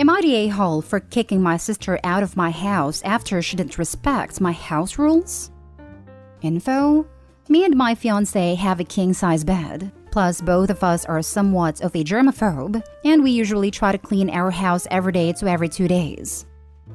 Am I the a-hole for kicking my sister out of my house after she didn't respect my house rules? Info: me and my fiancé have a king-size bed. Plus, both of us are somewhat of a germaphobe, and we usually try to clean our house every day to every 2 days.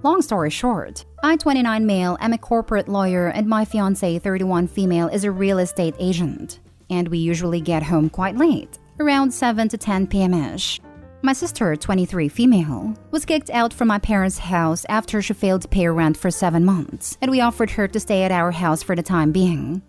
Long story short, I, 29 male, am a corporate lawyer, and my fiancé, 31 female, is a real estate agent. And we usually get home quite late, around 7 to 10 p.m.-ish. My sister, 23 female, was kicked out from my parents' house after she failed to pay rent for 7 months, and we offered her to stay at our house for the time being.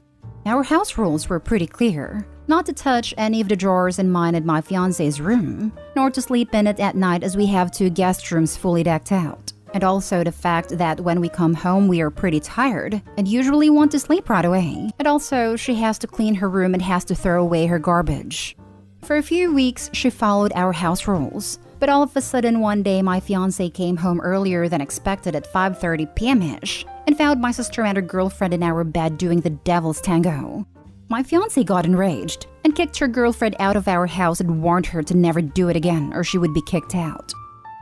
Our house rules were pretty clear: not to touch any of the drawers in mine and my fiancé's room, nor to sleep in it at night as we have 2 guest rooms fully decked out. And also the fact that when we come home we are pretty tired and usually want to sleep right away. And also she has to clean her room and has to throw away her garbage. For a few weeks, she followed our house rules. But all of a sudden one day my fiancé came home earlier than expected at 5:30 p.m.-ish and found my sister and her girlfriend in our bed doing the devil's tango. My fiancé got enraged and kicked her girlfriend out of our house and warned her to never do it again or she would be kicked out.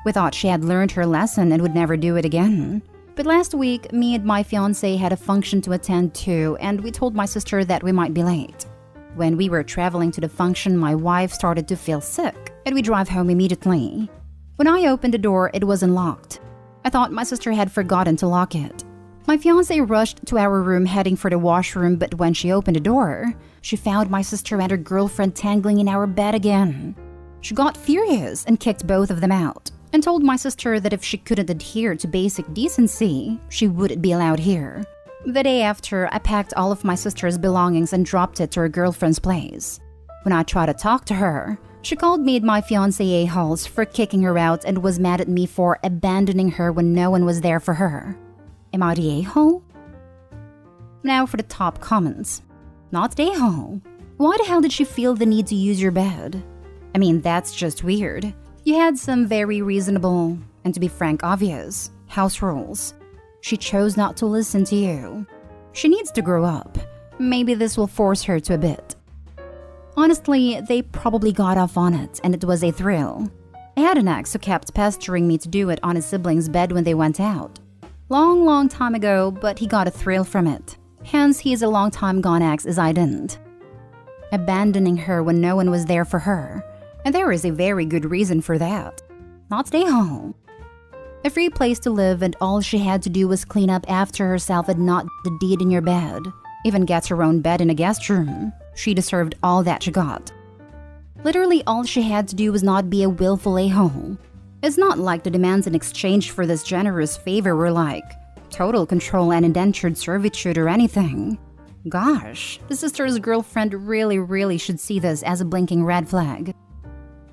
We thought she had learned her lesson and would never do it again. But last week, me and my fiancé had a function to attend to, and we told my sister that we might be late. When we were traveling to the function, my wife started to feel sick, and we drove home immediately. When I opened the door, it was unlocked. I thought my sister had forgotten to lock it. My fiancé rushed to our room heading for the washroom, but when she opened the door, she found my sister and her girlfriend tangling in our bed again. She got furious and kicked both of them out, and told my sister that if she couldn't adhere to basic decency, she wouldn't be allowed here. The day after, I packed all of my sister's belongings and dropped it to her girlfriend's place. When I tried to talk to her, she called me and my fiancé a-holes for kicking her out and was mad at me for abandoning her when no one was there for her. Am I the a-hole? Now for the top comments. Not the a-hole. Why the hell did she feel the need to use your bed? I mean, that's just weird. You had some very reasonable, and to be frank, obvious, house rules. She chose not to listen to you. She needs to grow up. Maybe this will force her to a bit. Honestly, they probably got off on it, and it was a thrill. I had an ex who kept pestering me to do it on his sibling's bed when they went out. Long time ago, but he got a thrill from it. Hence, he is a long time gone ex as I didn't. Abandoning her when no one was there for her. And there is a very good reason for that. Not stay home. A free place to live, and all she had to do was clean up after herself and not the deed in your bed. Even gets her own bed in a guest room. She deserved all that she got. Literally all she had to do was not be a willful a-hole. It's not like the demands in exchange for this generous favor were like total control and indentured servitude or anything. Gosh, the sister's girlfriend really should see this as a blinking red flag.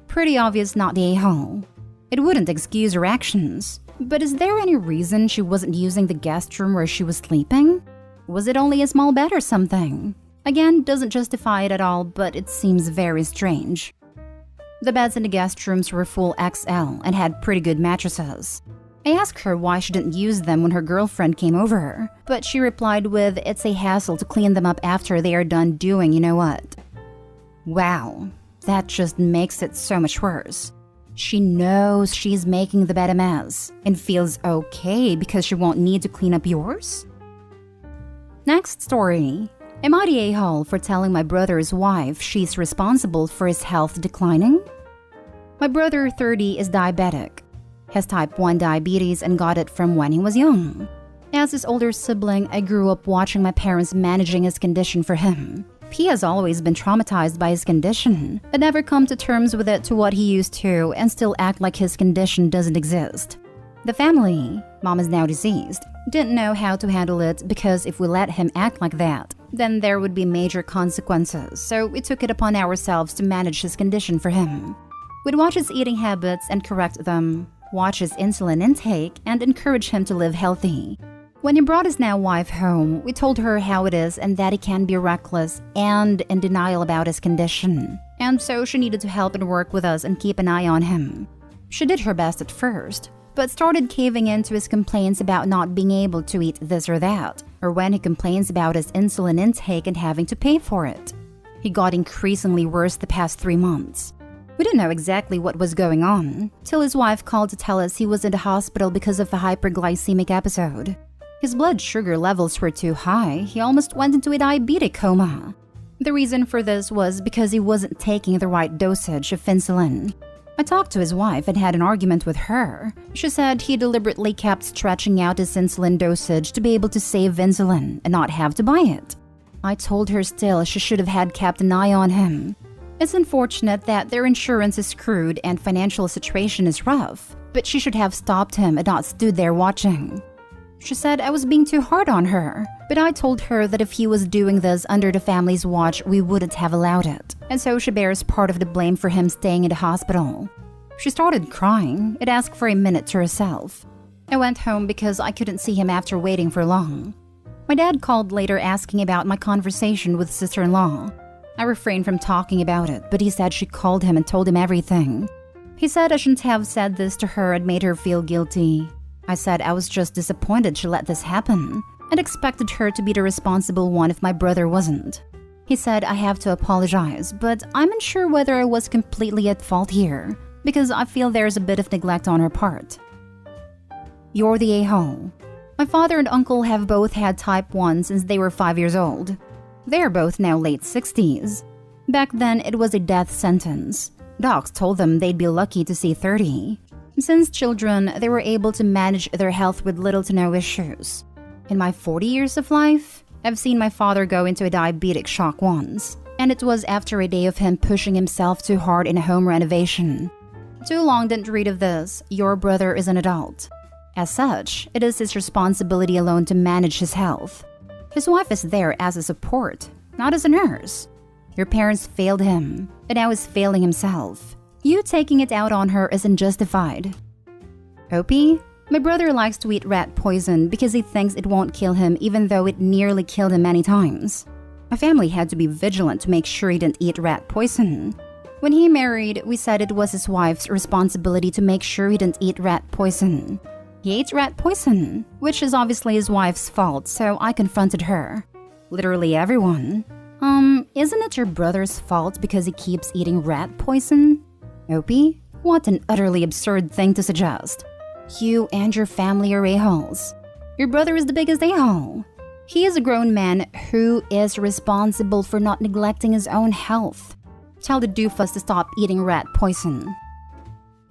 Pretty obvious not the a-hole. It wouldn't excuse her actions, but is there any reason she wasn't using the guest room where she was sleeping? Was it only a small bed or something? Again, doesn't justify it at all, but it seems very strange. The beds in the guest rooms were full XL and had pretty good mattresses. I asked her why she didn't use them when her girlfriend came over, but she replied with, it's a hassle to clean them up after they are done doing you know what. Wow, that just makes it so much worse. She knows she's making the bed a mess and feels okay because she won't need to clean up yours? Next story. Am I the a-hole for telling my brother's wife she's responsible for his health declining? My brother, 30, is diabetic. Has type 1 diabetes and got it from when he was young. As his older sibling, I grew up watching my parents managing his condition for him. He has always been traumatized by his condition, but never come to terms with it to what he used to and still act like his condition doesn't exist. The family, mom is now deceased, didn't know how to handle it because if we let him act like that, then there would be major consequences, so we took it upon ourselves to manage his condition for him. We'd watch his eating habits and correct them, watch his insulin intake, and encourage him to live healthy. When he brought his now wife home, we told her how it is and that he can be reckless and in denial about his condition. And so she needed to help and work with us and keep an eye on him. She did her best at first, but started caving in to his complaints about not being able to eat this or that, or when he complains about his insulin intake and having to pay for it. He got increasingly worse the past 3 months. We didn't know exactly what was going on, till his wife called to tell us he was in the hospital because of a hyperglycemic episode. His blood sugar levels were too high, he almost went into a diabetic coma. The reason for this was because he wasn't taking the right dosage of insulin. I talked to his wife and had an argument with her. She said he deliberately kept stretching out his insulin dosage to be able to save insulin and not have to buy it. I told her still she should have had kept an eye on him. It's unfortunate that their insurance is screwed and financial situation is rough, but she should have stopped him and not stood there watching. She said I was being too hard on her, but I told her that if he was doing this under the family's watch, we wouldn't have allowed it, and so she bears part of the blame for him staying in the hospital. She started crying and asked for a minute to herself. I went home because I couldn't see him after waiting for long. My dad called later asking about my conversation with sister-in-law. I refrained from talking about it, but he said she called him and told him everything. He said I shouldn't have said this to her and made her feel guilty. I said I was just disappointed she let this happen and expected her to be the responsible one if my brother wasn't. He said I have to apologize, but I'm unsure whether I was completely at fault here because I feel there's a bit of neglect on her part. You're the a-hole. My father and uncle have both had type 1 since they were 5 years old. They're both now late 60s. Back then, it was a death sentence. Docs told them they'd be lucky to see 30. Since children, they were able to manage their health with little to no issues. In my 40 years of life, I've seen my father go into a diabetic shock once, and it was after a day of him pushing himself too hard in a home renovation. Too long didn't read of this. Your brother is an adult. As such, it is his responsibility alone to manage his health. His wife is there as a support, not as a nurse. Your parents failed him, and now is failing himself. You taking it out on her isn't justified. Opie, my brother likes to eat rat poison because he thinks it won't kill him even though it nearly killed him many times. My family had to be vigilant to make sure he didn't eat rat poison. When he married, we said it was his wife's responsibility to make sure he didn't eat rat poison. He ate rat poison, which is obviously his wife's fault, so I confronted her. Literally everyone. Isn't it your brother's fault because he keeps eating rat poison? Opie, what an utterly absurd thing to suggest. You and your family are a-holes. Your brother is the biggest a-hole. He is a grown man who is responsible for not neglecting his own health. Tell the doofus to stop eating rat poison.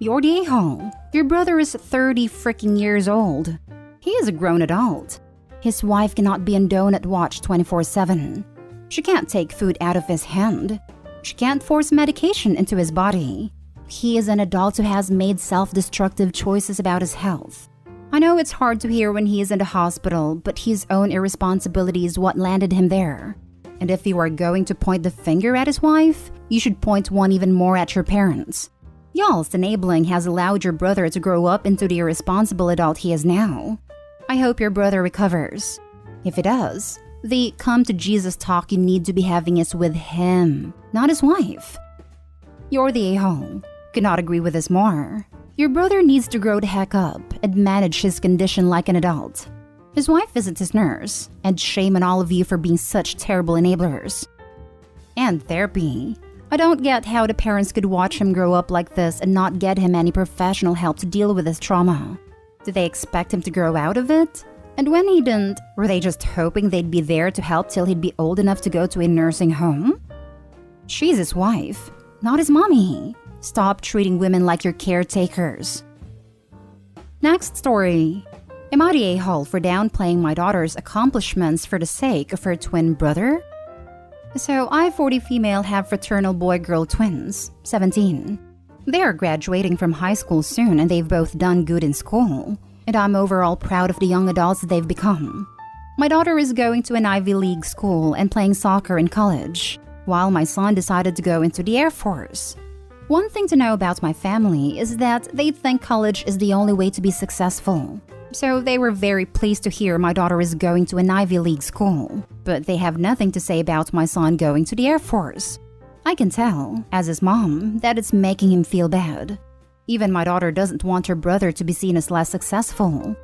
You're the a-hole. Your brother is 30 freaking years old. He is a grown adult. His wife cannot be on donut watch 24/7. She can't take food out of his hand. She can't force medication into his body. He is an adult who has made self-destructive choices about his health. I know it's hard to hear when he is in the hospital, but his own irresponsibility is what landed him there. And if you are going to point the finger at his wife, you should point one even more at your parents. Y'all's enabling has allowed your brother to grow up into the irresponsible adult he is now. I hope your brother recovers. If he does, the come to Jesus talk you need to be having is with him, not his wife. You're the a-hole. Could not agree with this more. Your brother needs to grow the heck up and manage his condition like an adult. His wife isn't his nurse, and shame on all of you for being such terrible enablers. And therapy. I don't get how the parents could watch him grow up like this and not get him any professional help to deal with his trauma. Did they expect him to grow out of it? And when he didn't, were they just hoping they'd be there to help till he'd be old enough to go to a nursing home? She's his wife, not his mommy. Stop treating women like your caretakers. Next story. Am I the a-hole for downplaying my daughter's accomplishments for the sake of her twin brother? So I, 40 female, have fraternal boy-girl twins, 17. They are graduating from high school soon and they've both done good in school. And I'm overall proud of the young adults they've become. My daughter is going to an Ivy League school and playing soccer in college, while my son decided to go into the Air Force. One thing to know about my family is that they think college is the only way to be successful. So they were very pleased to hear my daughter is going to an Ivy League school, but they have nothing to say about my son going to the Air Force. I can tell, as his mom, that it's making him feel bad. Even my daughter doesn't want her brother to be seen as less successful.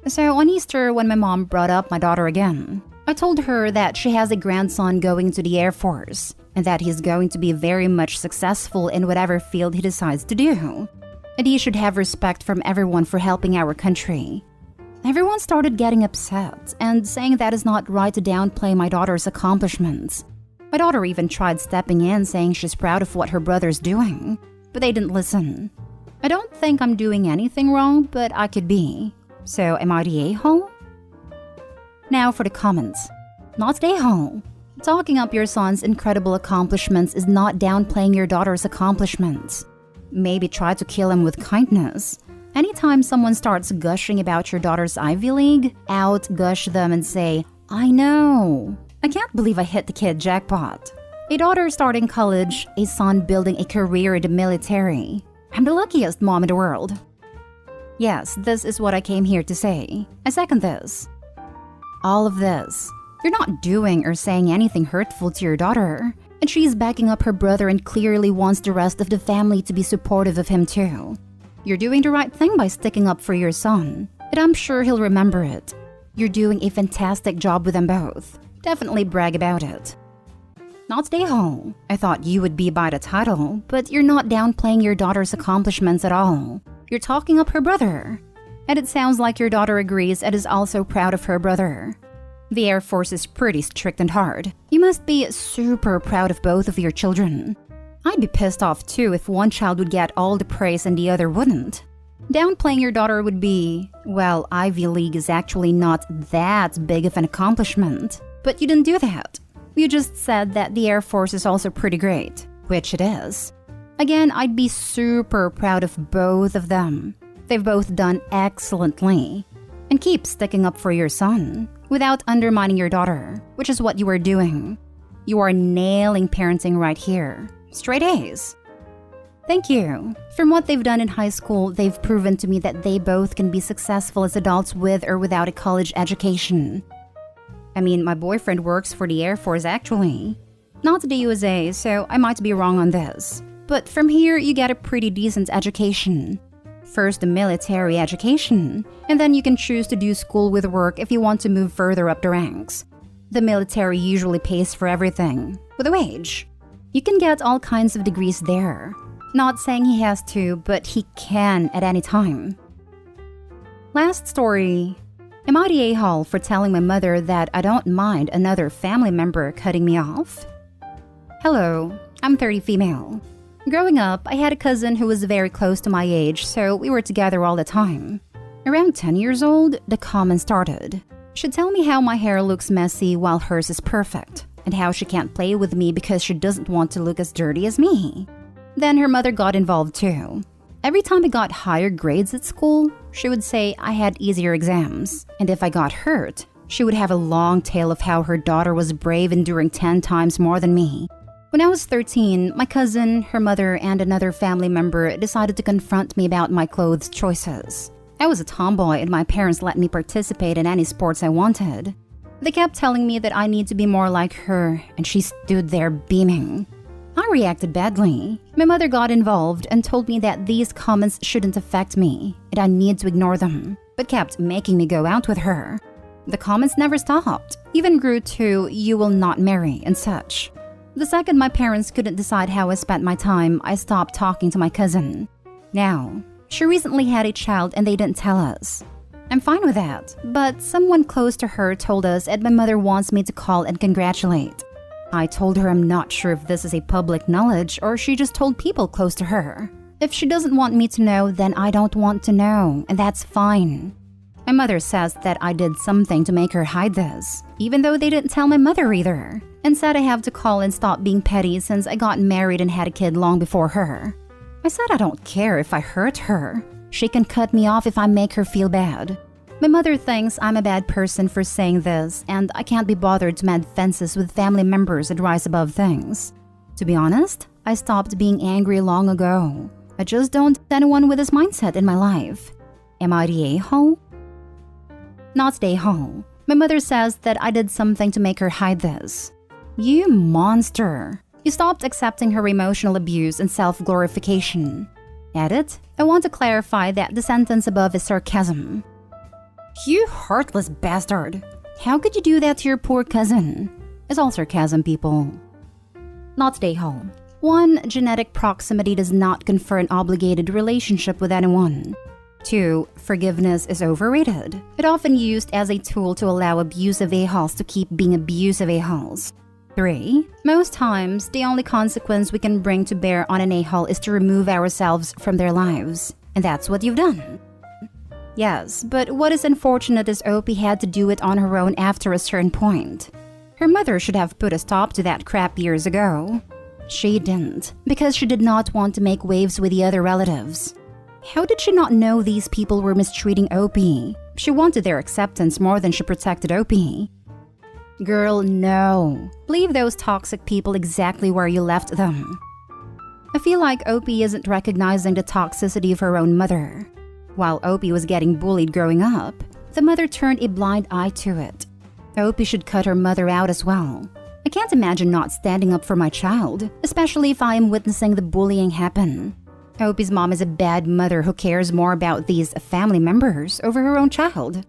So on Easter, when my mom brought up my daughter again, I told her that she has a grandson going to the Air Force, and that he's going to be very much successful in whatever field he decides to do. And he should have respect from everyone for helping our country. Everyone started getting upset and saying that it's not right to downplay my daughter's accomplishments. My daughter even tried stepping in, saying she's proud of what her brother's doing, but they didn't listen. I don't think I'm doing anything wrong, but I could be. So am I the a-hole? Now for the comments. Not the a-hole. Talking up your son's incredible accomplishments is not downplaying your daughter's accomplishments. Maybe try to kill him with kindness. Anytime someone starts gushing about your daughter's Ivy League, out-gush them and say, I know. I can't believe I hit the kid jackpot. A daughter starting college, a son building a career in the military. I'm the luckiest mom in the world. Yes, this is what I came here to say. I second this. All of this. You're not doing or saying anything hurtful to your daughter, and she's backing up her brother and clearly wants the rest of the family to be supportive of him too. You're doing the right thing by sticking up for your son, and I'm sure he'll remember it. You're doing a fantastic job with them both. Definitely brag about it. Not stay home. I thought you would be by the title, but you're not downplaying your daughter's accomplishments at all. You're talking up her brother. And it sounds like your daughter agrees and is also proud of her brother. The Air Force is pretty strict and hard. You must be super proud of both of your children. I'd be pissed off too if one child would get all the praise and the other wouldn't. Downplaying your daughter would be, well, Ivy League is actually not that big of an accomplishment. But you didn't do that. You just said that the Air Force is also pretty great, which it is. Again, I'd be super proud of both of them. They've both done excellently. And keep sticking up for your son without undermining your daughter, which is what you are doing. You are nailing parenting right here. Straight A's. Thank you. From what they've done in high school, they've proven to me that they both can be successful as adults with or without a college education. I mean, my boyfriend works for the Air Force actually. Not the USA, so I might be wrong on this. But from here, you get a pretty decent education. First the military education, and then you can choose to do school with work if you want to move further up the ranks. The military usually pays for everything, with a wage. You can get all kinds of degrees there. Not saying he has to, but he can at any time. Last story. Am I the a-hole for telling my mother that I don't mind another family member cutting me off? Hello, I'm 30 female. Growing up, I had a cousin who was very close to my age, so we were together all the time. Around 10 years old, the comment started. She'd tell me how my hair looks messy while hers is perfect, and how she can't play with me because she doesn't want to look as dirty as me. Then her mother got involved too. Every time I got higher grades at school, she would say I had easier exams, and if I got hurt, she would have a long tale of how her daughter was brave, enduring 10 times more than me. When I was 13, my cousin, her mother, and another family member decided to confront me about my clothes choices. I was a tomboy and my parents let me participate in any sports I wanted. They kept telling me that I need to be more like her, and she stood there beaming. I reacted badly. My mother got involved and told me that these comments shouldn't affect me, and I need to ignore them, but kept making me go out with her. The comments never stopped, even grew to "you will not marry" and such. The second my parents couldn't decide how I spent my time, I stopped talking to my cousin. Now, she recently had a child and they didn't tell us. I'm fine with that, but someone close to her told us and my mother wants me to call and congratulate. I told her I'm not sure if this is a public knowledge or she just told people close to her. If she doesn't want me to know, then I don't want to know, and that's fine. My mother says that I did something to make her hide this, even though they didn't tell my mother either, and said I have to call and stop being petty since I got married and had a kid long before her. I said I don't care if I hurt her. She can cut me off if I make her feel bad. My mother thinks I'm a bad person for saying this, and I can't be bothered to mend fences with family members and rise above things. To be honest, I stopped being angry long ago. I just don't want anyone with this mindset in my life. Am I the a-hole? Not the a-hole. My mother says that I did something to make her hide this. You monster. You stopped accepting her emotional abuse and self-glorification. Edit, I want to clarify that the sentence above is sarcasm. You heartless bastard. How could you do that to your poor cousin? It's all sarcasm, people. not stay home. 1. Genetic proximity does not confer an obligated relationship with anyone. 2. Forgiveness is overrated. It often used as a tool to allow abusive a-holes to keep being abusive a-holes. 3. Most times, the only consequence we can bring to bear on an a-hole is to remove ourselves from their lives. And that's what you've done. Yes, but what is unfortunate is Opie had to do it on her own after a certain point. Her mother should have put a stop to that crap years ago. She didn't, because she did not want to make waves with the other relatives. How did she not know these people were mistreating Opie? She wanted their acceptance more than she protected Opie. Girl, no. Leave those toxic people exactly where you left them. I feel like Opie isn't recognizing the toxicity of her own mother. While Opie was getting bullied growing up, the mother turned a blind eye to it. Opie should cut her mother out as well. I can't imagine not standing up for my child, especially if I am witnessing the bullying happen. Opie's mom is a bad mother who cares more about these family members over her own child.